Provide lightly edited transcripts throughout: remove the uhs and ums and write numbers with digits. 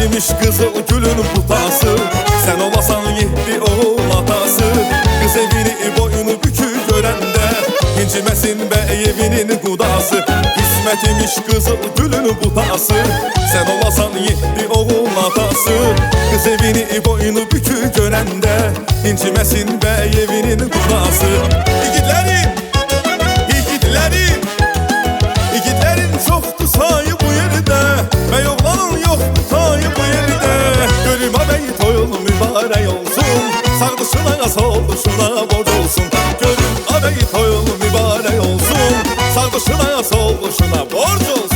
imiş kızıl gülün butası. Sen olasan yedi oğul atası. Kız evini boyunu bükü görende İncimesin be evinin kudası. İsmet imiş kızıl gülün butası. Sen olasan yedi oğul atası. Kız evini boyunu bükü görende İncimesin be evinin kudası. İgidlerim, İgidlerim, İgidlerin çoktu sayı bu yerde. Bey oğlanın yoktu sayı bu yerde. Gölüm ağabey toyun mübarek olsun. Sağdışına solduşuna borç olsun. Gölüm ağabey toyun mübarek olsun. Sağdışına solduşuna borç olsun.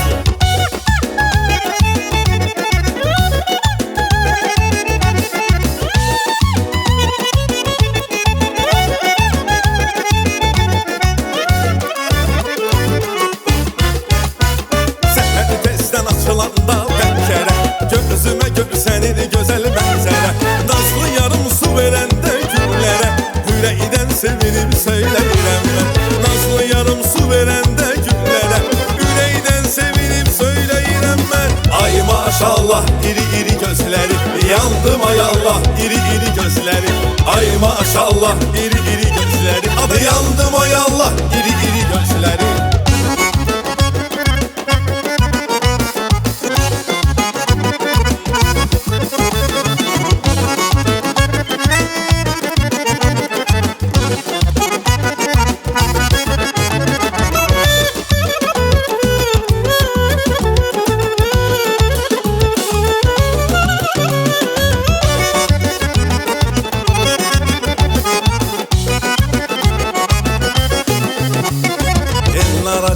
Açılanda pencere, gözüme görsenin güzel benzere. Nazlı yarım su verende güllere, yüreğiden sevinip söyleyirem ben. Nazlı yarım su verende güllere, yüreğiden sevinip söyleyirem ben. Ay maşallah iri iri gözleri, yandım ay Allah iri iri gözleri. Ay maşallah iri iri gözleri, adı yandım ay Allah iri iri gözleri.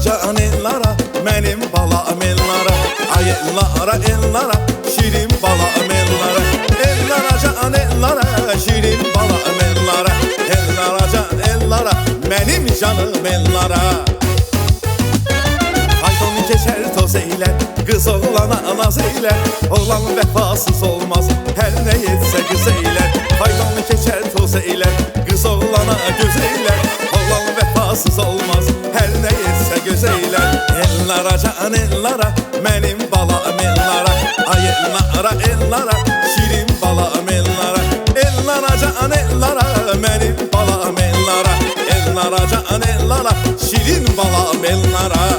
Can ellara, benim balam ellara. Ay ellara, ellara, şirin balam ellara. Ellara can ellara, şirin balam ellara. Ellara can ellara, benim canım ellara. Fayton geçer toz eyler, kız oğlana naz eyler. Oğlan vefasız olmaz, her ne yetse kız eyler. Fayton geçer toz eyler, kız oğlana göz eyler. Oğlan vefasız olmaz, her ne yetse göz eyler. Ellara can ellara, benim balam ellara. Ay ellara ellara, şirin balam ellara. Ellara can ellara, benim balam ellara. Ellara can ellara, şirin balam ellara.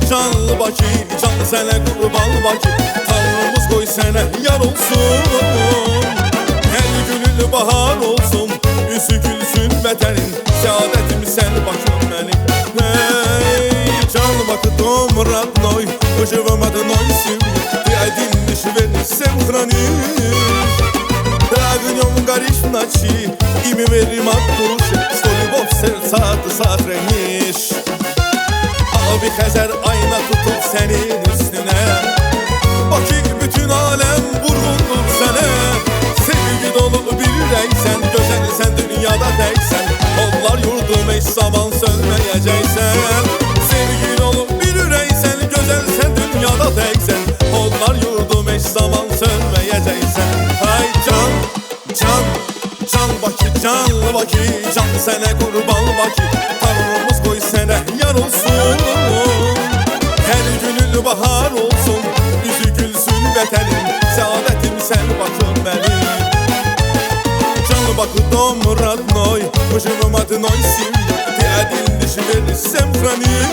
Canlı Bakı, can sene kurban Bakı. Tanrımız koy sene yar olsun. Her günün bahar olsun. Yüzü gülsün vətənin. Saadetim sen Bakım benim. Hey, canlı Bakı domrat noy. Ucuvamadı noy sim. Diadin dişi verirse uğranır. Dragniom gariş naçi. İmi verim at duş. Stolibov sercat satreniş. Abi Xəzər ayna tutup senin üstüne. Bakı bütün alem vurgundur sənə. Sevgi dolu bir ürəksən, gözəlsən dünyada təksən. Onlar yurdum eş zaman sönməyəcəksən. Sevgi dolu bir ürəksən, gözəlsən dünyada təksən. Onlar yurdum eş zaman sönməyəcəksən. Ay can, can, can Bakı, canlı Bakı. Can sənə qurban Bakı. Tanrımız qoy sənə yar olsun. Her günün bahar olsun. Yüzü gülsün vətənin. Saadetim sen Bakım benim. Canlı Bakı domrat noy. Ucunum adı noy sim. Diadin dişi verirsem franir.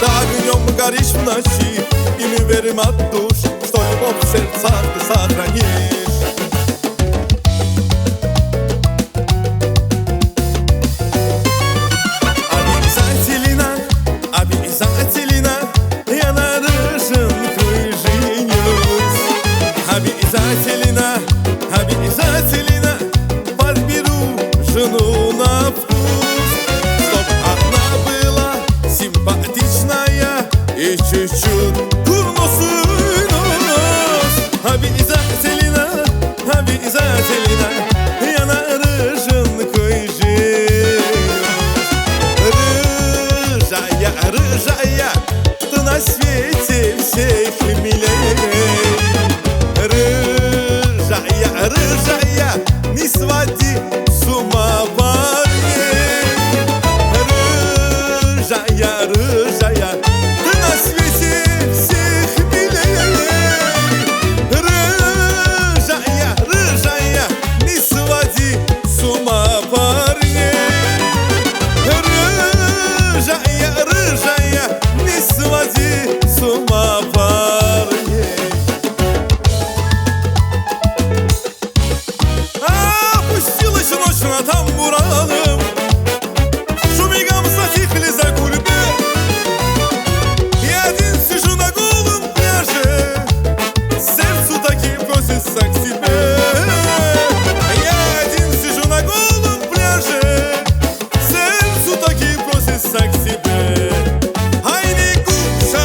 Dağınıyorum gariş naşi. İmi verim at duş. Stolibov sercat satreniş. Обязательно я нарушен твой женюсь. miley Rıjaya nisvati suma parye Rıjaya Ты на свете всех милей Рыжая не своди с ума парней Рыжая не своди с ума парней Опустилась ночь на тамбураном Шумигом затихли за гульбы Я один сижу на голом пляже Сердцу таким просится к тебе Я один сижу на голом пляже Сердцу таким просится к тебе Ай, Никуша,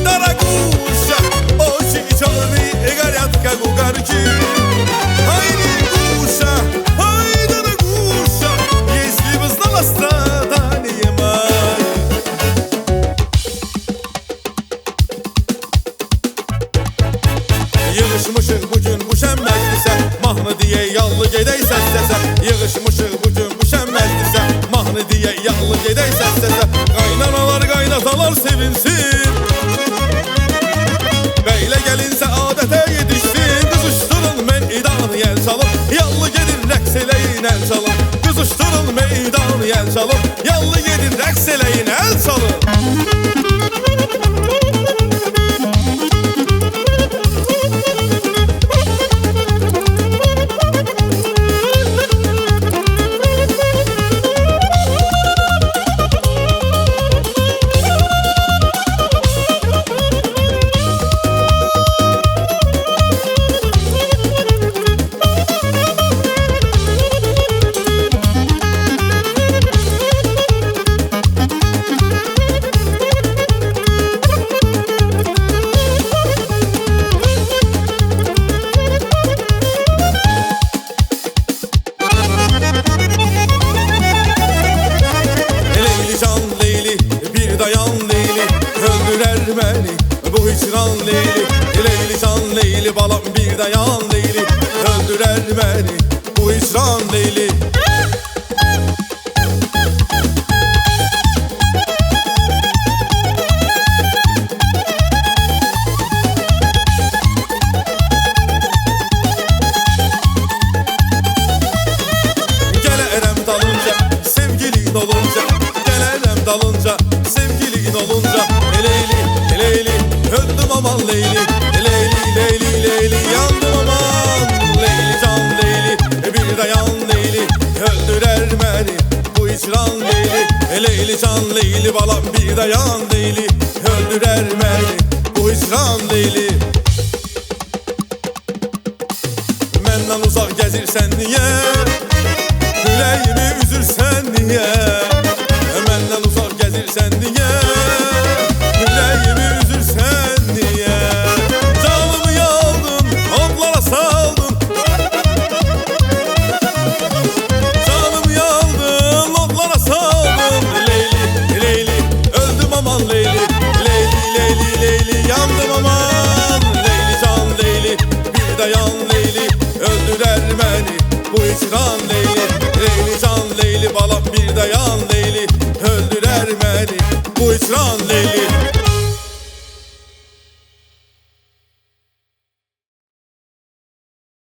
дорогуша Очи черные горят, как угорки Ай, Никуша, ай, дорогуша Если бы знала страдания мои Yığışmışıq bugün bu şənməzdirsə Mahnı deyə yallı gedək səs-səsə Yığışmışıq bugün bu şənməzdirsə Mahnı deyə yallı gedək səs-səsə Qaynanalar qaynatalar sevinsin Bəylə gəlinsə adətə yetişsin Qızışdırın meydanı yel çalın Yallı gedin rəqs eləyin əl çalın Qızışdırın meydanı yel çalın Yallı gedin rəqs eləyin əl çalın Beni, bu hicran Leyli Leyli can Leyli balam bir dayan Leyli Öldürer beni bu hicran Leyli Gələrəm dalınca sevgilin olunca Gələrəm dalınca sevgilin olunca Leyli Leyli, öldüm aman Leyli Leyli, yandım aman Leyli can Leyli, bir dayan Leyli Öldürer beni bu hicran Leyli Leyli can Leyli, balam bir dayan Leyli Öldürer beni bu hicran Leyli Məndən uzaq gəzirsən niyə? Ürəyimi üzürsən niyə? Məndən uzaq gəzirsən niyə? Ürəyimi üzürsən niyə? Canımı yaldın, odlara saldın Canımı yaldın, odlara saldın Leyli, öldüm aman Leyli Leyli, yandım aman Leyli can Leyli, bir dayan Leyli Öldürer beni bu hicran Leyli Leyli can Leyli, balam bir dayan Leyli Öldürer beni bu hicran Leyli